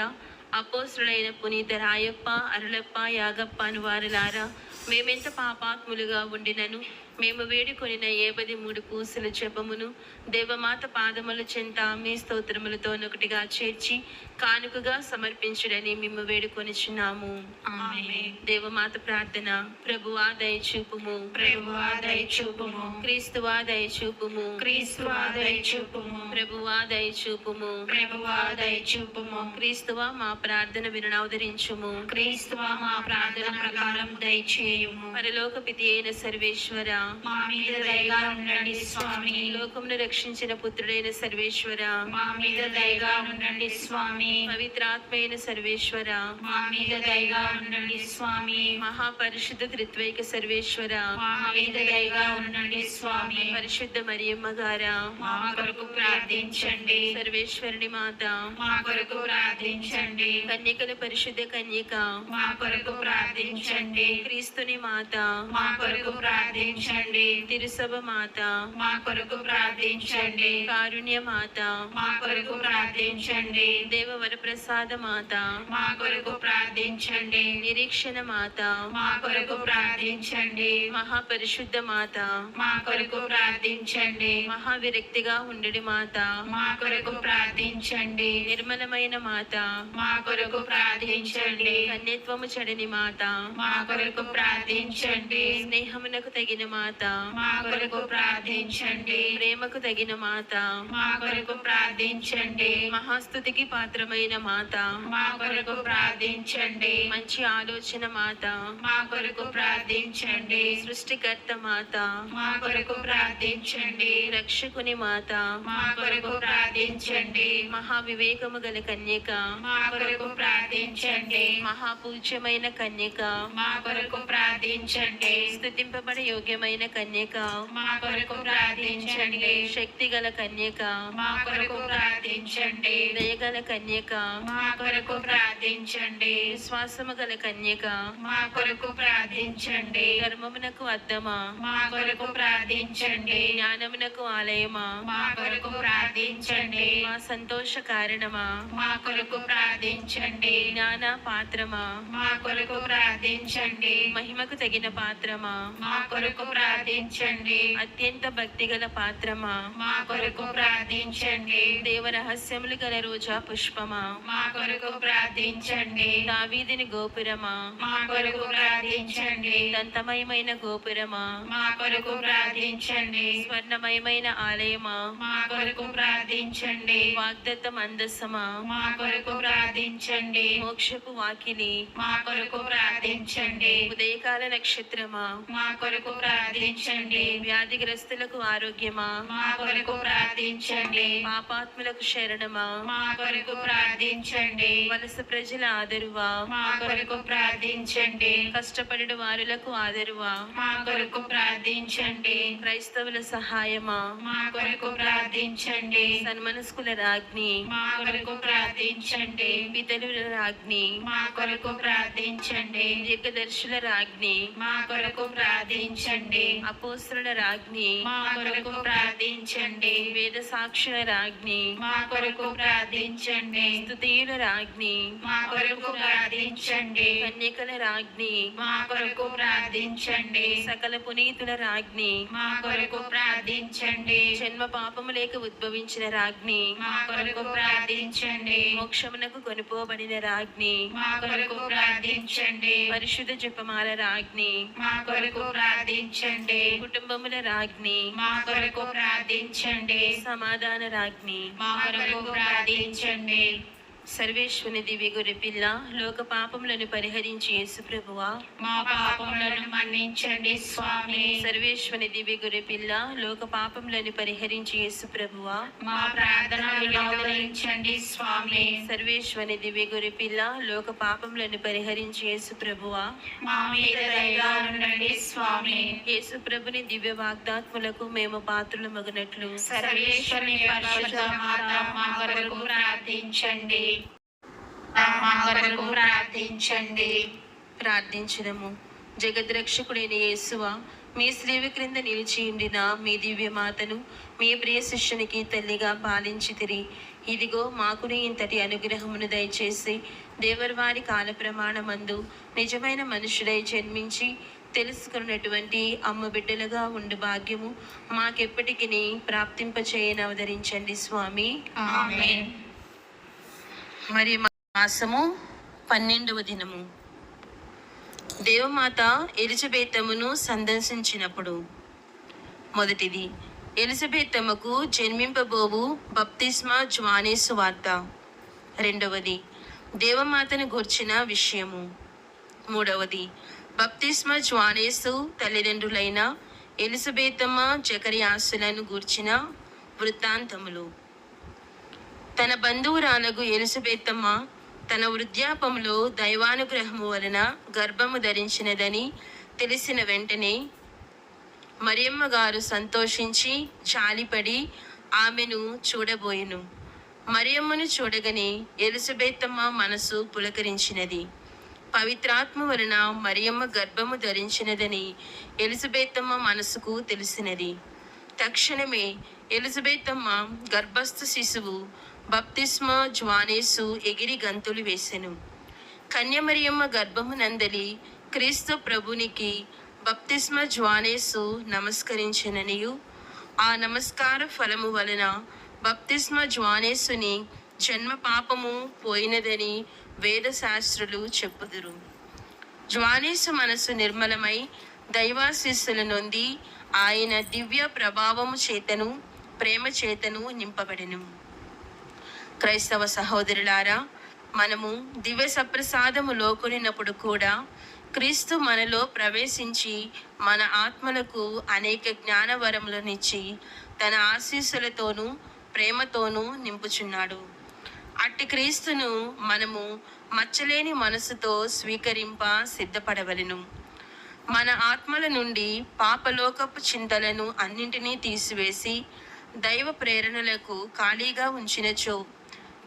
అపోస్తులైన పునీత రాయప్ప, అరులప్ప, యాగప్ప అను వారలారా, మేమెంత పాపాత్ములుగా ఉండినను మేము వేడుకొనిన 73 పూసల జపమును దేవమాత పాదముల చెంత మీ స్తోత్రములతోనొకటిగా చేర్చి కానుకగా సమర్పించుడని మేము వేడుకొనిచున్నాము. ఆమేన్. దేవమాత ప్రార్థన. ప్రభువా దయచూపుము, ప్రభువా దయచూపుము, క్రీస్తువా దయచూపుము, క్రీస్తువా దయచూపుము, ప్రభువా దయచూపుము, ప్రభువా దయచూపుము, క్రీస్తువా మా ప్రార్థన వినవదరించుము, క్రీస్తువా మా ప్రార్థన ప్రకారం దయచేయుము. పరలోక పితి అయిన సర్వేశ్వర, మా మీద దయగా ఉండండి స్వామి. లోకమును రక్షించిన పుత్రుడైన సర్వేశ్వర, మా మీద దయగా ఉండండి స్వామి. పవిత్రాత్మైన సర్వేశ్వర, మా మీద దయగా ఉండండి స్వామి. మహాపరిశుద్ధ త్రిత్వైక సర్వేశ్వర, మా మీద దయగా ఉండండి స్వామి. పరిశుద్ధ మరియమ్మ గారా, మా కొరకు ప్రార్థించండి. సర్వేశ్వరుని మాత, మా కొరకు ప్రార్థించండి. కన్యకల పరిశుద్ధ కన్యక, మా కొరకు ప్రార్థించండి. క్రీస్తుని మాత, మా కొరకు ప్రార్థించండి. తిరుసభ మాత, మా కొరకు ప్రార్థించండి. కారుణ్య మాత, మా కొరకు ప్రార్థించండి. దేవవర ప్రసాద మాత, మా కొరకు ప్రార్థించండి. నిరీక్షణ మాత, మా కొరకు ప్రార్థించండి. మహాపరిశుద్ధ మాత, మా కొరకు ప్రార్థించండి. మహావిరక్తిగా ఉండడి మాత, మా కొరకు ప్రార్థించండి. నిర్మలమైన మాత, మా కొరకు ప్రార్థించండి. కన్యత్వము చెడని మాత, మా కొరకు ప్రార్థించండి. స్నేహమునకు తగిన మాత, మా కొరకు ప్రార్థించండి. ప్రేమకు తగిన మాత, మా కొరకు ప్రార్థించండి. మహాస్తుతికి పాత్రమైన మాత, మా కొరకు ప్రార్థించండి. మంచి ఆలోచన మాత, మా కొరకు ప్రార్థించండి. సృష్టికర్త మాత, మా కొరకు ప్రార్థించండి. రక్షకుని మాత, మా కొరకు ప్రార్థించండి. మహావివేకము గల కన్యక, మా కొరకు ప్రార్థించండి. మహాపూజ్యమైన కన్యక, మా కొరకు ప్రార్థించండి. స్తుతింపబడ యోగ్యమైన కన్యక, మా కొరకు ప్రార్థించండి. శక్తి గల కన్యక, మా కొరకు ప్రార్థించండి. దయగల కన్యక, మా కొరకు ప్రార్థించండి. విశ్వాసము గల కన్యక, మా కొరకు ప్రార్థించండి. ధర్మమునకు అద్దమా, మా కొరకు ప్రార్థించండి. జ్ఞానమునకు ఆలయమా, మా కొరకు ప్రార్థించండి. మా సంతోష కారణమా, మా కొరకు ప్రార్థించండి. జ్ఞాన పాత్రమా, మా కొరకు ప్రార్థించండి. మహిమకు తగిన పాత్రమా, మా కొరకు ప్రార్థించండి. అత్యంత భక్తిగల పాత్రమా, మా కొరకు ప్రార్థించండి. దేవరహస్యములు గల రోజా పుష్పమా, మా కొరకు ప్రార్థించండి. దావీదిని గోపురమా, మా కొరకు ప్రార్థించండి. దంతమయమైన గోపురమా, మా కొరకు ప్రార్థించండి. స్వర్ణమయమైన ఆలయమా, మా కొరకు ప్రార్థించండి. వాగ్దత్త మందస్సమా, మా కొరకు ప్రార్థించండి. మోక్షపు వాకిలి, మా కొరకు ప్రార్థించండి. ఉదయకాల నక్షత్రమా, మా కొరకు ప్రార్థించండి. ప్రార్థించండి. వ్యాధిగ్రస్తులకు ఆరోగ్యమా, మా కొరకు ప్రార్థించండి. పాపాత్ములకు శరణమా, మా కొరకు ప్రార్థించండి. వలస ప్రజల ఆదరువా, మా కొరకు ప్రార్థించండి. కష్టపడిన వారులకు ఆదరువా, మా కొరకు ప్రార్థించండి. క్రైస్తవుల సహాయమా, మా కొరకు ప్రార్థించండి. సన్మనస్కుల రాజ్ఞి, మా కొరకు ప్రార్థించండి. పితరుల రాజ్ఞి, మా కొరకు ప్రార్థించండి. దీర్ఘదర్శుల రాజ్ఞి, మా కొరకు ప్రార్థించండి. అపోస్తుల రాజ్ఞి, మా కొరకు ప్రార్థించండి. వేద సాక్షుల రాజ్ఞి, మా కొరకు ప్రార్థించండి. స్తుతియుల రాజ్ఞి, మా కొరకు ప్రార్థించండి. కన్యకల రాజ్ఞి, మా కొరకు ప్రార్థించండి. సకల పునీతుల రాజ్ఞి, మా కొరకు ప్రార్థించండి. జన్మ పాపము లేక ఉద్భవించిన రాజ్ఞి, మా కొరకు ప్రార్థించండి. మోక్షమునకు కొనుపోబడిన రాజ్ఞి, మా కొరకు ప్రార్థించండి. పరిశుద్ధ జపమాల రాజ్ఞి, మా కొరకు ప్రార్థించండి. కుటుంబముల రాజ్ఞి, మా కొరకు ప్రార్థించండి. సమాధాన రాజ్ఞి, మా కొరకు ప్రార్థించండి. సర్వేశ్వరుని దివ్య గొర్రెపిల్ల లోక పాపములను పరిహరించి యేసు ప్రభువా, మా పాపములను మన్నించండి స్వామి. సర్వేశ్వరుని దివ్య గొర్రెపిల్ల లోక పాపములను పరిహరించి యేసు ప్రభువా, మా ప్రార్థన వినోదరించండి స్వామి. సర్వేశ్వరుని దివ్య గొర్రెపిల్ల లోక పాపములను పరిహరించి యేసు ప్రభువా, మా మీద దయగా ఉండండి స్వామి. యేసు ప్రభుని దివ్య వాగ్దాత్ములకు మేము పాత్రులు మగునట్లు సర్వేశ్వరుని పరిశుద్ధ మాత మా కొరకు ప్రార్థించండి. మా కొరకు ప్రార్థించండి. ప్రార్థించదము. జగద్రక్షకుడైన యేసువా, మీ శ్రీవి క్రింద నిలిచియుండిన మీ దివ్య మాతను మీ ప్రియ శిష్యునికి తల్లిగా పాలించితిరి. ఇదిగో మాకుని ఇంతటి అనుగ్రహమును దయచేసి దేవరవారి కాల ప్రమాణమందు నిజమైన మనుషుడై జన్మించి తెలుసుకున్నటువంటి అమ్మ బిడ్డలుగా ఉండు భాగ్యము మాకెప్పటికీ ప్రాప్తింపచేయని అవతరించండి స్వామి. ఆమేన్. మరి మాసము 12వ దినము. దేవమాత ఎలిజబెతమును సందర్శించినప్పుడు. మొదటిది, ఎలిజబెతమ్మకు జన్మింపబోవు బప్తిస్మా జ్వానేసు వార్త. రెండవది, దేవమాతను గూర్చిన విషయము. మూడవది, బప్తిస్మా జ్వానేసు తల్లిదండ్రులైన ఎలిజబెతమ్మ జకర్యాసులను గూర్చిన వృత్తాంతములు. తన బంధువురాలగు ఎలిజబెతమ్మ తన వృద్ధాపంలో దైవానుగ్రహము వలన గర్భము ధరించినదని తెలిసిన వెంటనే మరియమ్మ గారు సంతోషించి జాలిపడి ఆమెను చూడబోయెను. మరియమ్మను చూడగానే ఎలిజబెతమ్మ మనసు పులకరించినది. పవిత్రాత్మ వలన మరియమ్మ గర్భము ధరించినదని ఎలిజబెతమ్మ మనసుకు తెలిసినది. తక్షణమే ఎలిజబెతమ్మ గర్భస్థ శిశువు బప్తిస్మా జ్వానేసు ఎగిరి గంతులు వేసెను. కన్యమరియమ్మ గర్భమునందలి క్రీస్తు ప్రభునికి బప్తిస్మా జ్వానేసు నమస్కరించిననియు ఆ నమస్కార ఫలము వలన బప్తిస్మా జ్వానేసుని జన్మ పాపము పోయినదని వేదశాస్త్రులు చెప్పుదురు. జ్వానేసు మనసు నిర్మలమై దైవాశీస్సుల నొంది ఆయన దివ్య ప్రభావము చేతను ప్రేమ చేతను నింపబడెను. క్రైస్తవ సహోదరులారా, మనము దివ్య సప్రసాదములో కొనినప్పుడు కూడా క్రీస్తు మనలో ప్రవేశించి మన ఆత్మలకు అనేక జ్ఞానవరములనిచ్చి తన ఆశీస్సులతోనూ ప్రేమతోనూ నింపుచున్నాడు. అట్టి క్రీస్తును మనము మచ్చలేని మనసుతో స్వీకరింప సిద్ధపడవలెను. మన ఆత్మల నుండి పాపలోకపు చింతలను అన్నింటినీ తీసివేసి దైవ ప్రేరణలకు ఖాళీగా ఉంచినచో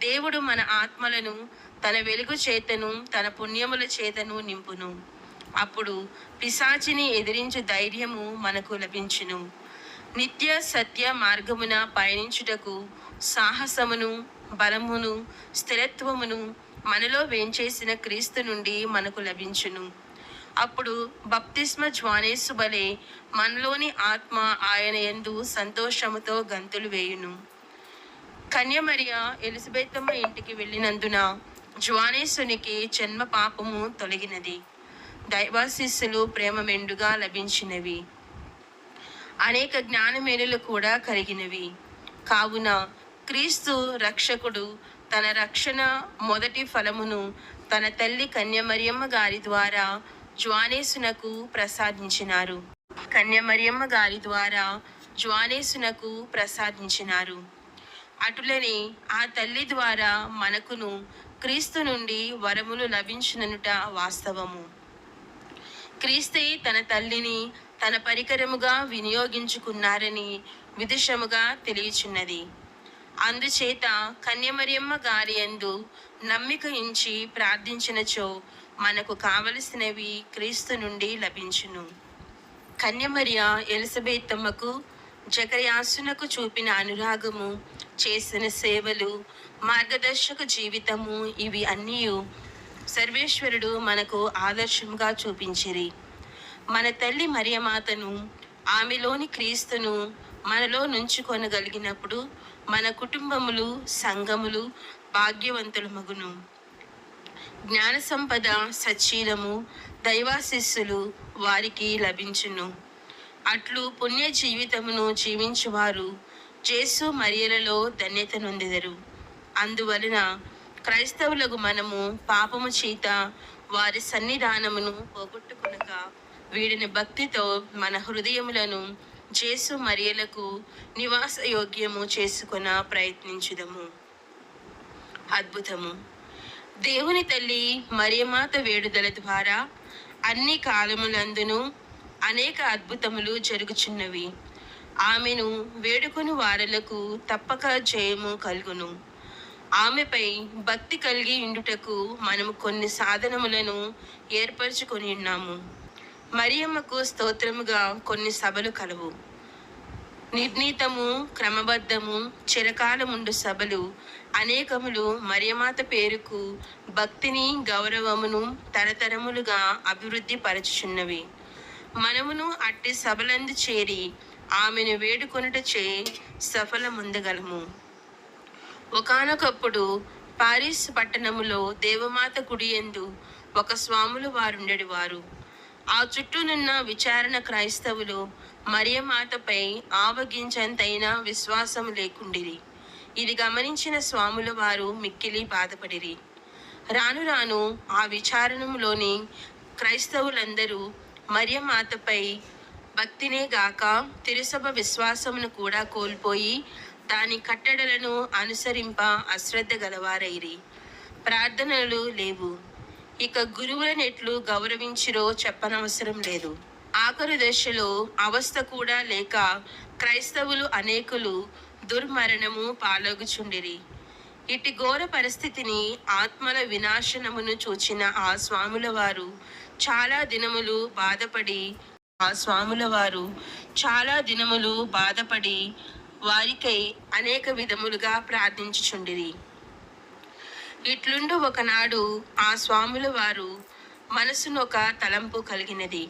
దేవుడు మన ఆత్మలను తన వెలుగు చేతను తన పుణ్యముల చేతను నింపును. అప్పుడు పిశాచిని ఎదిరించు ధైర్యము మనకు లభించును. నిత్య సత్య మార్గమున పయనించుటకు సాహసమును బలమును స్థిరత్వమును మనలో వేంచేసిన క్రీస్తు నుండి మనకు లభించును. అప్పుడు బప్తిస్మ జ్వానేసు వలె మనలోని ఆత్మ ఆయన యందు సంతోషముతో గంతులు వేయును. కన్యమరియ ఎలిజబెతమ్మ ఇంటికి వెళ్ళినందున జ్వానేసునికి జన్మ పాపము తొలగినది. దైవాశీస్సులు ప్రేమ మెండుగా లభించినవి. అనేక జ్ఞానమేలులు కూడా కలిగినవి. కావున క్రీస్తు రక్షకుడు తన రక్షణ మొదటి ఫలమును తన తల్లి కన్యమరియమ్మ గారి ద్వారా జ్వానేసునకు ప్రసాదించినారు. కన్యమరియమ్మ గారి ద్వారా జ్వానేసునకు ప్రసాదించినారు. అటులనే ఆ తల్లి ద్వారా మనకును క్రీస్తు నుండి వరములు లభించుననుట వాస్తవము. క్రీస్తే తన తల్లిని తన పరికరముగా వినియోగించుకున్నారని విదుషముగా తెలియచున్నది. అందుచేత కన్యమరియమ్మ గారి యందు నమ్మిక ఉంచి ప్రార్థించినచో మనకు కావలసినవి క్రీస్తు నుండి లభించును. కన్యమరియ ఎలిజబెతమ్మకు జకర్యాసునకు చూపిన అనురాగము, చేసిన సేవలు, మార్గదర్శక జీవితము ఇవి అన్నీ సర్వేశ్వరుడు మనకు ఆదర్శంగా చూపించిరి. మన తల్లి మరియమాతను, ఆమెలోని క్రీస్తును మనలో నుంచుకొనగలిగినప్పుడు మన కుటుంబములు, సంఘములు భాగ్యవంతుల మగును. జ్ఞాన సంపద, సచ్చీలము, దైవాశిస్సులు వారికి లభించును. అట్లు పుణ్య జీవితమును జీవించువారు జేసు మరియలలో ధన్యత నొందెదరు. అందువలన క్రైస్తవులకు మనము పాపము చేత వారి సన్నిధానమును పోగొట్టుకొనక వీడిని భక్తితో మన హృదయములను జేసు మరియలకు నివాస యోగ్యము చేసుకొన ప్రయత్నించుదము. అద్భుతము. దేవుని తల్లి మరియమాత వేడుదల ద్వారా అన్ని కాలములందును అనేక అద్భుతములు జరుగుచున్నవి. ఆమెను వేడుకొని వారలకు తప్పక జయము కలుగును. ఆమెపై భక్తి కలిగి ఉండుటకు మనము కొన్ని సాధనములను ఏర్పరచుకొని ఉన్నాము. మరియమ్మకు స్తోత్రముగా కొన్ని సభలు కలవు. నిర్ణీతము, క్రమబద్ధము, చిరకాలముండు సభలు అనేకములు మరియమాత పేరుకు భక్తిని, గౌరవమును తరతరములుగా అభివృద్ధి పరచుచున్నవి. మనమును అట్టి సభలందు చేరి ఆమెను వేడుకొనుటచే సఫలముందగలము. ఒకానొకప్పుడు పారిస్ పట్టణములో దేవమాత గుడియందు ఒక స్వాములు వారుండెడివారు. ఆ చుట్టూనున్న విచారణ క్రైస్తవులు మరియమాతపై ఆవగించంతైనా విశ్వాసం లేకుండిరి. ఇది గమనించిన స్వాముల వారు మిక్కిలి బాధపడిరి. రాను రాను ఆ విచారణంలోని క్రైస్తవులందరూ మరియమాతపై భక్తినే గాక తిరుసభ విశ్వాసమును కూడా కోల్పోయి దాని కట్టడలను అనుసరింప అశ్రద్ధ గలవారైరి. ప్రార్థనలు లేవు. ఇక గురువులనెట్లు గౌరవించిరో చెప్పనవసరం లేదు. ఆఖరు దశలో అవస్థ కూడా లేక క్రైస్తవులు అనేకులు దుర్మరణము పాలగుచుండిరి. ఇటు ఘోర పరిస్థితిని, ఆత్మల వినాశనమును చూచిన ఆ స్వాముల వారు చాలా దినములు బాధపడి వారికై అనేక విధములుగా ప్రార్థించుచుండిరి. ఇట్లుండు ఒకనాడు ఆ స్వాముల వారు మనసునొక తలంపు కలిగినది.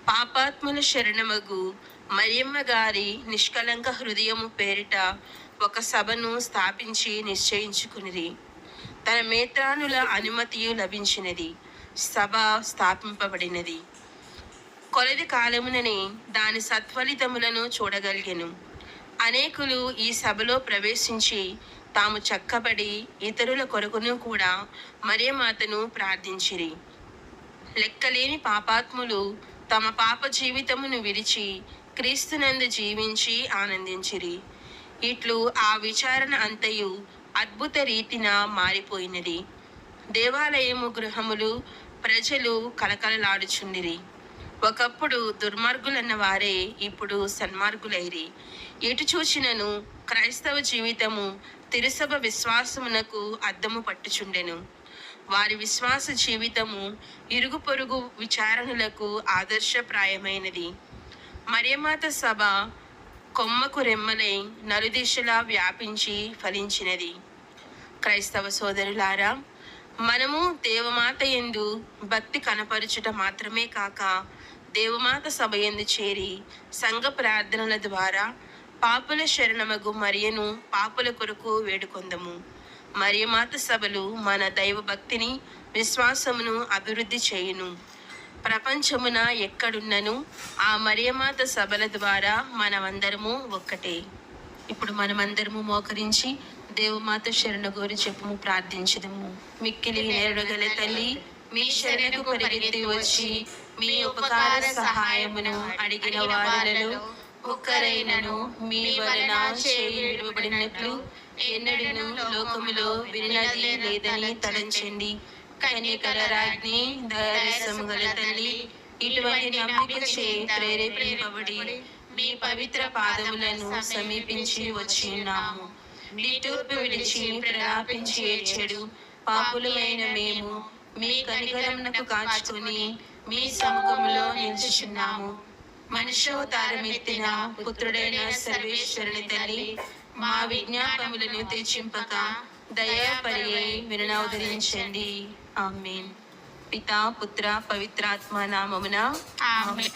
పాపాత్ముల శరణమగు మరియమ్మ గారి నిష్కలంక హృదయము పేరిట ఒక సభను స్థాపించి నిశ్చయించుకునిరి. తన మేత్రానుల అనుమతియు లభించినది. సభ స్థాపింపబడినది. కొలది కాలముననే దాని సత్ఫలితములను చూడగలిగెను. అనేకులు ఈ సభలో ప్రవేశించి తాము చక్కబడి ఇతరుల కొరకును కూడా మరియమాతను ప్రార్థించిరి. లెక్కలేని పాపాత్ములు తమ పాప జీవితమును విడిచి క్రీస్తునందు జీవించి ఆనందించిరి. ఇట్లు ఆ విచారణ అంతయు అద్భుత రీతిన మారిపోయినది. దేవాలయము, గృహములు, ప్రజలు కలకలలాడుచుండిరి. ఒకప్పుడు దుర్మార్గులన్న వారే ఇప్పుడు సన్మార్గులైరి. ఎటు చూచినను క్రైస్తవ జీవితము తిరుసభ విశ్వాసమునకు అద్దము పట్టుచుండెను. వారి విశ్వాస జీవితము ఇరుగు పొరుగు విచారణలకు ఆదర్శప్రాయమైనది. మరియమాత సభ కొమ్మకు రెమ్మలై నలుదిశలా వ్యాపించి ఫలించినది. క్రైస్తవ సోదరులారా, మనము దేవమాత యందు భక్తి కనపరుచుట మాత్రమే కాక దేవమాత సభ యందు చేరి సంఘ ప్రార్థనల ద్వారా పాపుల శరణమగు మరియను పాపుల కొరకు వేడుకొందము. మరియమాత సభలు మన దైవ భక్తిని, విశ్వాసమును అభివృద్ధి చేయును. ప్రపంచమున ఎక్కడున్నను ఆ మరియమాత సభల ద్వారా మనమందరము ఒక్కటే. ఇప్పుడు మనమందరము మోకరించి దేవమాత శరణ గోరి చెప్పుము, ప్రార్థించదము. మిక్కిలి నేరుగల తల్లి, మీ శరణకు పరిగెత్తి వచ్చి మీ ఉపకార సహాయమును అడిగిన వారిలో ఒక్కరైనను మీ వలన చేయబడినట్లు ఎన్నడూ లోకములో వినది లేదని తలంచండి. కన్యకల రాజ్ఞి, దయారసము గల తల్లి, ఇటువంటి నమ్మికచే ప్రేరేపింపబడి మీ పవిత్ర పాదములను సమీపించి వచ్చి ఉన్నాము. నిట్టూర్పు విడిచి ప్రలాపించి ఏడ్చెడు పాపులమైన మేము మీ కనికరమునకు కాచుకొని మీ సముఖములో నిలుచుచున్నాము. మనుష్యావతారం ఎత్తిన పుత్రుడైన సర్వేశ్వరుని తల్లి, మా విజ్ఞాపములను తెచ్చింపక దయాపరి వినవదరించండి. ఆమేన్. పితా, పుత్ర, పవిత్రాత్మ నామమున ఆమేన్.